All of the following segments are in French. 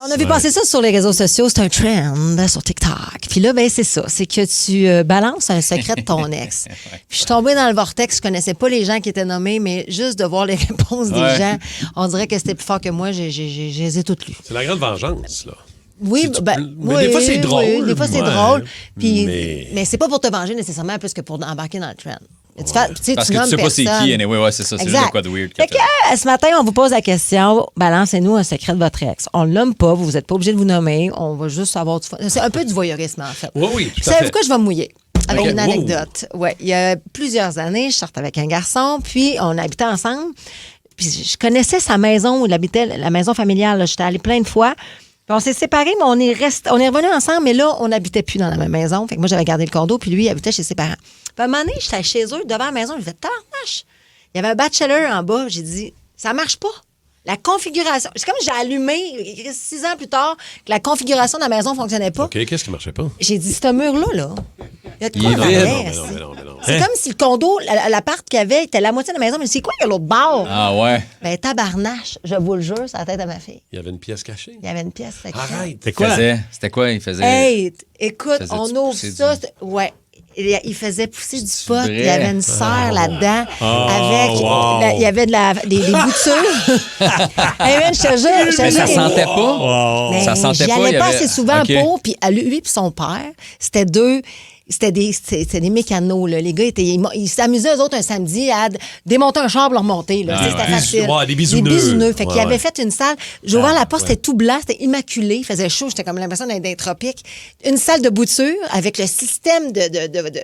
On a vu passer ça sur les réseaux sociaux, c'est un trend sur TikTok. Puis là, ben c'est ça, c'est que tu balances un secret de ton ex. Puis je suis tombée dans le vortex, je connaissais pas les gens qui étaient nommés, mais juste de voir les réponses des gens, on dirait que c'était plus fort que moi, je les ai toutes lues. C'est la grande vengeance, là. Oui, mais des fois, c'est drôle. Oui, des fois, c'est drôle. Puis, mais c'est pas pour te venger nécessairement, plus que pour embarquer dans le trend. Parce que tu sais pas c'est qui, anyway, ouais, c'est ça. C'est juste de quoi de weird. Fait que, ce matin, on vous pose la question, balancez-nous un secret de votre ex. On ne nomme pas, vous n'êtes pas obligé de vous nommer, on va juste avoir du fun. C'est un peu du voyeurisme, en fait. Oui, tout à fait. Savez-vous quoi, je vais me mouiller avec une anecdote. Ouais, il y a plusieurs années, je sortais avec un garçon, puis on habitait ensemble. Puis je connaissais sa maison où il habitait, la maison familiale. J'étais allée plein de fois. Puis on s'est séparés, mais on est revenus ensemble, mais là, on n'habitait plus dans la même maison. Fait que moi, j'avais gardé le condo, puis lui, il habitait chez ses parents. Puis à un moment donné, j'étais chez eux, devant la maison, je disais, tabarnache. Il y avait un bachelor en bas. J'ai dit, ça marche pas. La configuration. C'est comme j'ai allumé 6 ans plus tard que la configuration de la maison ne fonctionnait pas. OK, qu'est-ce qui marchait pas? J'ai dit, ce mur-là, il y a de quoi Il est vide. mais non. C'est comme si le condo, l'appart qu'il y avait, était la moitié de la maison, mais c'est quoi, il y a l'autre bord? Ah ouais. Ben, tabarnache, je vous le jure, c'est la tête de ma fille. Il y avait une pièce cachée. Il y avait une pièce. Arrête! C'était quoi? Il faisait... Hey, écoute, faisait on du ouvre pousser ça. du- Ouais. Il faisait pousser du pot. vrai? Il y avait une serre là-dedans. wow. Il y avait des boutures. Hey, man, je te jure. Mais ça sentait pas? Mais Ça sentait j'y pas, allais il y pas avait- assez souvent OK. pour. Puis à lui et son père, c'était des mécanos. Là. Les gars, ils s'amusaient, eux autres, un samedi à démonter un char pour le remonter. Là. C'était facile. Ouais, des bisouneux. Fait qu'il avait fait une salle. J'ai ouvert la porte, c'était tout blanc, c'était immaculé. Il faisait chaud, j'étais comme l'impression d'être dans les tropiques. Une salle de bouture avec le système de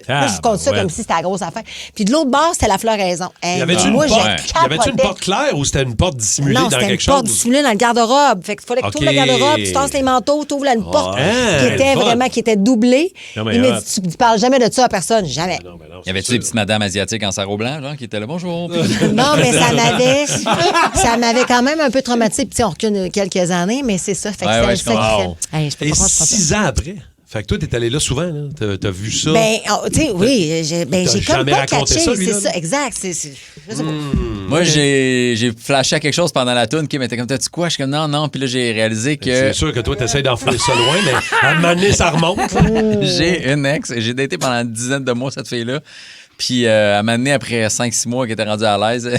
moi, je compte ça comme si c'était la grosse affaire. Puis de l'autre bord, c'était la floraison. Hey, Y avait-tu moi, une j'ai porte? Y avait-tu une porte claire ou c'était une porte dissimulée non, dans c'était quelque une porte chose? dissimulée dans le garde-robe. Fait qu'il fallait que tu ouvres le OK. garde-robe, tu tasses les manteaux, tu ouvres une porte qui était le fun. vraiment qui était doublée. Non, mais Il m'a hot. dit, tu parles jamais de ça à personne. Jamais. Non, mais non, Y avait-tu des petites madames asiatiques en sarrau blanc, genre, qui étaient là, bonjour? Non, mais ça m'avait quand même un peu traumatisé. Puis, tu sais, on recule quelques années, mais c'est ça. Fait que Ouais, c'était ouais, un je comprends. secret. Hey, je peux Et pas croire que je 6 ans après? Fait que toi, t'es allé là souvent, là. T'as vu ça? Ben, tu sais, oui, j'ai T'as comme jamais pas raconté catché. ça, lui, C'est là? ça, exact. Je sais pas. Moi, j'ai flashé à quelque chose pendant la toune qui m'était comme, t'as-tu quoi? Je suis comme, non. Puis là, j'ai réalisé que C'est sûr que toi, t'essayes d'enfouir ça loin, mais à un moment donné, ça remonte. j'ai une ex. J'ai daté pendant une dizaine de mois cette fille-là. Puis elle m'a amené après 5-6 mois qu'elle était rendue à l'aise.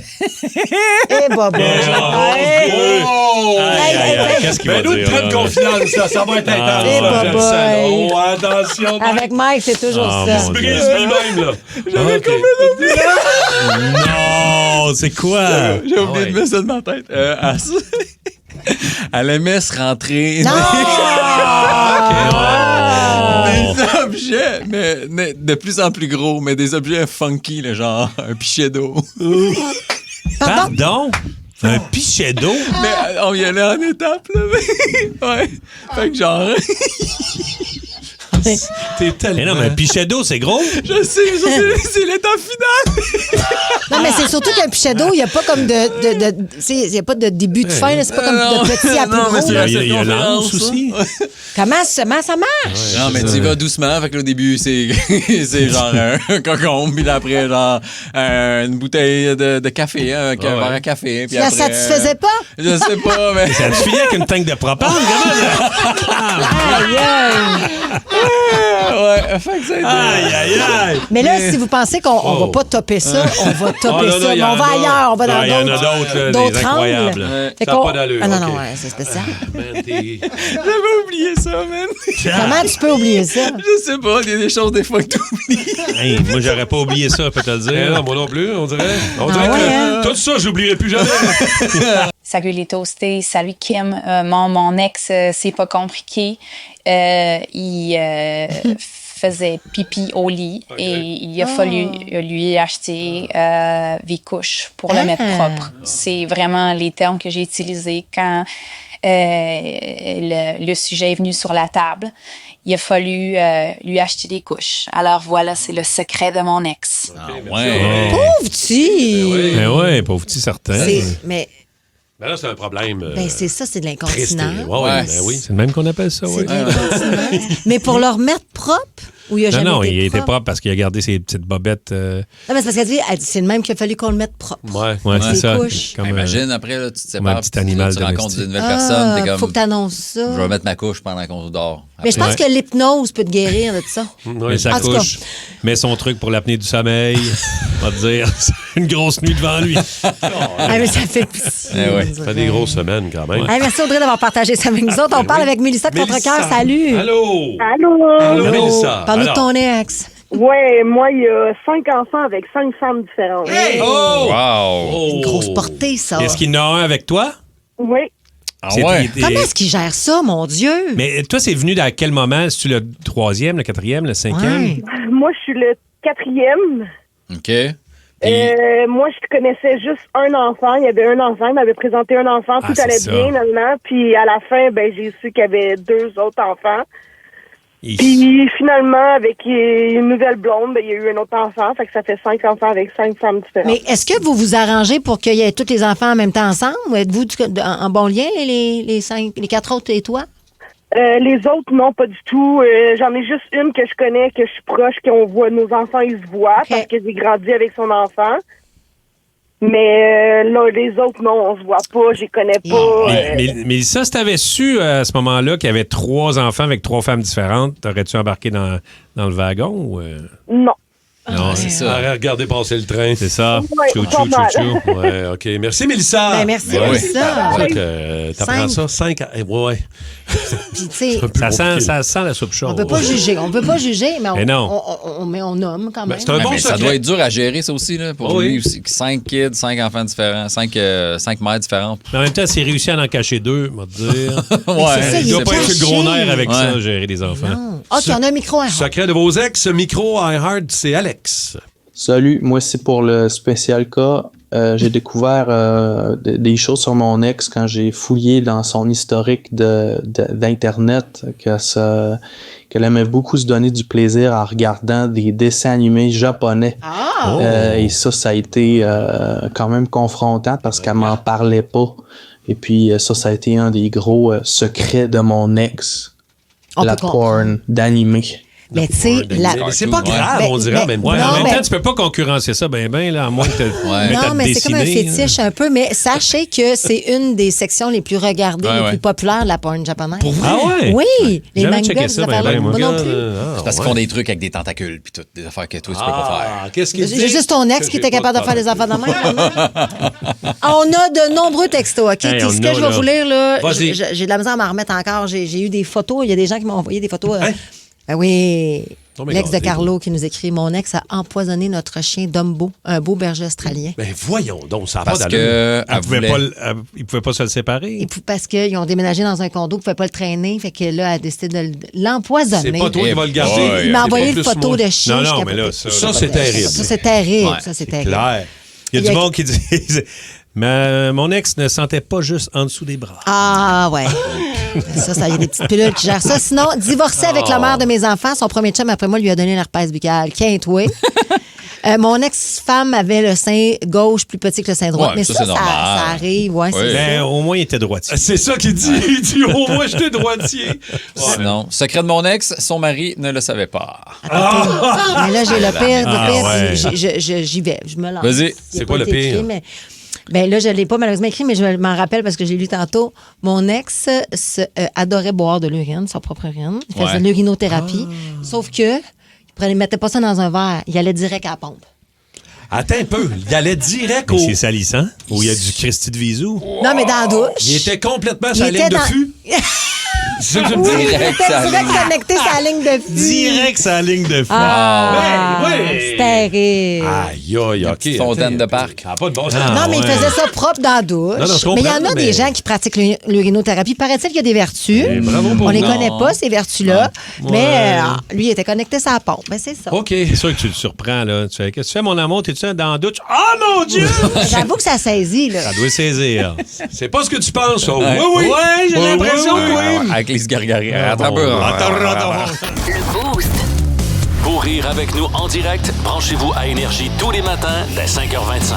Eh, Bobo. Qu'est-ce qu'il va Mais nous, dire? très de là? confidence, là. Ça va être intense. Eh, ça, je le sens, là. boy. Oh, attention. Avec Mike, c'est toujours Ah, ça. mon Dieu. Brise lui-même, là. J'avais Non, c'est quoi? J'ai oublié de mettre ça de ma tête. Elle aimait se rentrer Non! des objets, mais de plus en plus gros, mais des objets funky, là, genre un pichet d'eau. Pardon? Un pichet d'eau? Mais on y allait en étapes, là. Ouais. Fait que genre, T'es tellement... Mais non, mais un pichet d'eau, c'est gros? je sais, c'est l'étape finale. Non, mais c'est surtout qu'un pichet d'eau, il n'y a pas comme il n'y a pas de début de fin, là, c'est pas comme de petit à plus Non, mais gros. c'est- là. Il y a l'anse aussi. Comment ça marche? Non, mais tu y vas doucement. Fait que là, au début, c'est genre un cocon, puis là, après, genre une bouteille de café, avec un verre à café. Puis Ça après, satisfaisait pas? Je sais pas, mais. Ça te finit avec une tank de propane? Aïe, aïe. Ouais, fait que ça a été- Aïe, aïe, aïe! Mais là, si vous pensez qu'on va pas topper ça, on va topper non, ça. il y Mais on en va a. ailleurs, on va dans Il y en a d'autres, là, des d'autres incroyables. angles. Fait Ça a qu'on- pas d'allure, Ah non, non, OK. ouais, c'est spécial. Man, t'es- J'avais oublié ça, man. Comment tu peux oublier ça? Je sais pas, il y a des choses des fois que t'oublies. Hey, moi, j'aurais pas oublié ça, je peux te le Eh dire. non, moi non plus, on dirait. On Ah dirait ouais, que hein? tout ça, j'oublierai plus jamais. Salut les toastés, salut Kim. Mon ex, c'est pas compliqué. Il faisait pipi au lit et il a fallu lui acheter Vicouche pour le mettre propre. C'est vraiment les termes que j'ai utilisés quand le sujet est venu sur la table. Il a fallu lui acheter des couches. Alors voilà, c'est le secret de mon ex. Ouais. Pauvre petit! Mais ouais, pauvre petit certain. Mais Mais là, c'est un problème. ben, c'est de triste. l'incontinence. Ouais, Ouais. ben oui. C'est le même qu'on appelle ça, oui. C'est de l'incontinence. Mais pour le remettre propre ou il a jamais Non, été il était propre? propre parce qu'il a gardé ses petites bobettes. Non, mais c'est parce qu'elle dit, c'est le même qu'il a fallu qu'on le mette propre. Ouais. C'est Ses ça. couches. Comme, Imagine, après, là, tu te comme un sépares. petit puis animal tu rencontres domestique. une nouvelle personne. T'es comme, Faut que tu annonces ça. je vais mettre ma couche pendant qu'on dort. Mais je pense que l'hypnose peut te guérir de ça. met sa En tout cas. couche, met son truc pour l'apnée du sommeil. On va te dire, c'est une grosse nuit devant lui. Ah, mais ça fait pitié. Eh ouais. on Ça fait dirait. des grosses semaines quand même. Hey, merci Audrey d'avoir partagé ça avec nous autres. On parle avec Mélissa de Contrecoeur. Mélissa. Salut. Allô? Allô? Allô, Mélissa. Parle-nous de Alors. ton ex. Ouais, moi, il y a 5 enfants avec 5 femmes différentes. Oh! Wow! Une grosse portée, ça. Est-ce qu'il y en a un avec toi? Oui. Ah C'est- ouais? il- Comment est-ce qu'il gère ça, mon Dieu? Mais toi, c'est venu à quel moment? C'est-tu le 3e, le 4e, le 5e? Ouais. Moi, je suis le 4e. OK. Puis, Moi, je connaissais juste un enfant. Il y avait un enfant. Il m'avait présenté un enfant. Ah, Tout c'est allait ça. bien, normalement. Puis à la fin, ben, j'ai su qu'il y avait 2 autres enfants. Il- Puis finalement, avec une nouvelle blonde, ben, il y a eu un autre enfant. Fait que ça fait 5 enfants avec 5 femmes différentes. Mais est-ce que vous vous arrangez pour qu'il y ait tous les enfants en même temps ensemble? Ou êtes-vous en bon lien, les 4 autres et toi? Les autres, non, pas du tout. J'en ai juste une que je connais, que je suis proche, qu'on voit, nos enfants, ils se voient OK. parce que j'ai grandi avec son enfant. Mais là, les autres, non, on se voit pas, je les connais pas. Mais ça, si t'avais su à ce moment-là qu'il y avait 3 enfants avec 3 femmes différentes, t'aurais-tu embarqué dans le wagon? Ou, Non. Non, c'est ça. Regardez passer le train. c'est ça. Ouais, Chou, pas chou, mal. chou, chou. Ouais, OK. Merci, Mélissa. Ben, merci, Ben oui. Mélissa. C'est vrai que t'apprends 5. ça, 5 ouais. Puis, tu sais, Ça sent la soupe chaude. on peut pas juger. On peut pas juger, mais Mais non. on nomme quand même. c'est un ouais, bon mais ça secret. doit être dur à gérer, ça aussi, là, pour Oh lui oui. aussi. 5 kids, 5 enfants différents, 5 mères différentes. Mais en même temps, s'il réussit à en cacher 2, on va te dire. Ouais, c'est ça, Il il doit est pas être le gros caché. nerf avec Ouais. ça, gérer des enfants. Non. Ah, tu en as un micro à Secret de vos ex, micro iHeart, c'est Alex. Salut, moi c'est pour le spécial cas. J'ai découvert des choses sur mon ex quand j'ai fouillé dans son historique d'Internet qu'elle aimait beaucoup se donner du plaisir en regardant des dessins animés japonais. Ah! Et ça a été quand même confrontant parce qu'elle m'en parlait pas. Et puis ça a été un des gros secrets de mon ex. On La peut comprendre. porn d'animé. Mais tu sais, la... Mais c'est pas Ouais. grave, Ben, on dirait en ben, même Ouais, temps. Non, en même mais- temps, tu peux pas concurrencer ça, là, à moins que tu Ouais. Non, mais c'est comme un fétiche un peu. Mais sachez que c'est une des sections les plus regardées, Ouais, les ouais. plus populaires de la porn japonaise. Pour vrai? Ah ouais? Oui, les Jamais mangas, checké ces ça, ben, affaires-là. ben, moi. Moi non plus. Ah, Parce qu'ils ouais. font des trucs avec des tentacules, puis toutes des affaires que toi, tu peux pas faire. Ah, qu'est-ce qu'il dit? J'ai juste ton ex Que qui j'ai était pas capable de faire des affaires de même. On a de nombreux textos, OK? Hey, Puis on ce en que a, je vais là. vous lire, là, Vas-y. j'ai de la misère à m'en remettre encore. J'ai eu des photos. Il y a des gens qui m'ont envoyé des photos. Hein? Ben oui. Oh my L'ex God, de Carlo qui nous écrit « Mon ex a empoisonné notre chien Dumbo, un beau berger australien. Ben voyons donc, ça a pas Parce d'allure. que Elle elle pouvait voulait... il pouvait pas se le séparer. Et puis parce qu'ils ont déménagé dans un condo, ils ne pouvaient pas le traîner. Fait que là, elle a décidé de l'empoisonner. C'est pas toi qui vas le garder. Ouais, Il m'a C'est envoyé pas une plus photo moi. de chien. Non, je non, capotais. mais là, ça, c'est terrible. Ça, c'est terrible. Ouais, Ça, c'est terrible. Claire. Il y a Il y du a- monde qui dit mais mon ex ne sentait pas juste en dessous des bras. Ah, ouais. Ça, il y a des petites pilules qui gèrent ça. Sinon, divorcé avec la mère de mes enfants, son premier chum, après moi, lui a donné l'herpès buccale. Quinte-toi. Mon ex-femme avait le sein gauche plus petit que le sein droit. Ouais, mais ça, ça, c'est normal. ça arrive. Ouais, Oui. c'est Ben, ça. au moins, il était droitier. C'est ça qu'il dit. Il dit au moins j'étais droitier. Sinon, secret de mon ex, son mari ne le savait pas. Mais là, j'ai le pire du Ah, pire. ouais. puis j'y vais. Je me lance. Vas-y. Il a C'est pas quoi le été écrit, pire? mais- Ben là, je ne l'ai pas malheureusement écrit, mais je m'en rappelle parce que j'ai lu tantôt. Mon ex adorait boire de l'urine, sa propre urine. Il faisait Ouais. de l'urinothérapie. Sauf que il ne mettait pas ça dans un verre. Il allait direct à la pompe. Attends un peu. Il allait direct Mais au. c'est salissant. Ou il y a du Christy de Visou. Non, mais dans la douche. Il était complètement Il sa était ligne de dans- fût. C'est ça que tu me Oui, dis? il Direct était sur la direct ligne. connecté sur la ligne de fût. Direct sa ligne de feu. Ah, Ben, oui. c'est terrible. Aïe, aïe, OK. petite fontaine de parc. Ça n'a pas de bon sens. Ah, Non, mais il ouais. faisait ça propre dans la douche. Non, non, je mais il y en comprends, a mais- des gens qui pratiquent l'urinothérapie. Paraît-il qu'il y a des vertus. bravo pour On les vous. connaît Non. pas, ces vertus-là. Ouais. Mais lui, il était connecté sur la pompe. Ben, c'est ça. OK. C'est sûr que tu le surprends, là. Tu fais, qu'est-ce que tu fais, mon amour? T'es-tu dans la douche? Ah, mon Dieu! J'avoue que ça saisit, là. Ça doit saisir. C'est pas ce que tu penses, ça. Ouais. Oui, oui. Ouais, j'ai l'impression oui, que oui. oui. Avec les gargaris. Attends un peu. Le Boost. Pour rire avec nous en direct, branchez-vous à Énergie tous les matins dès 5h25.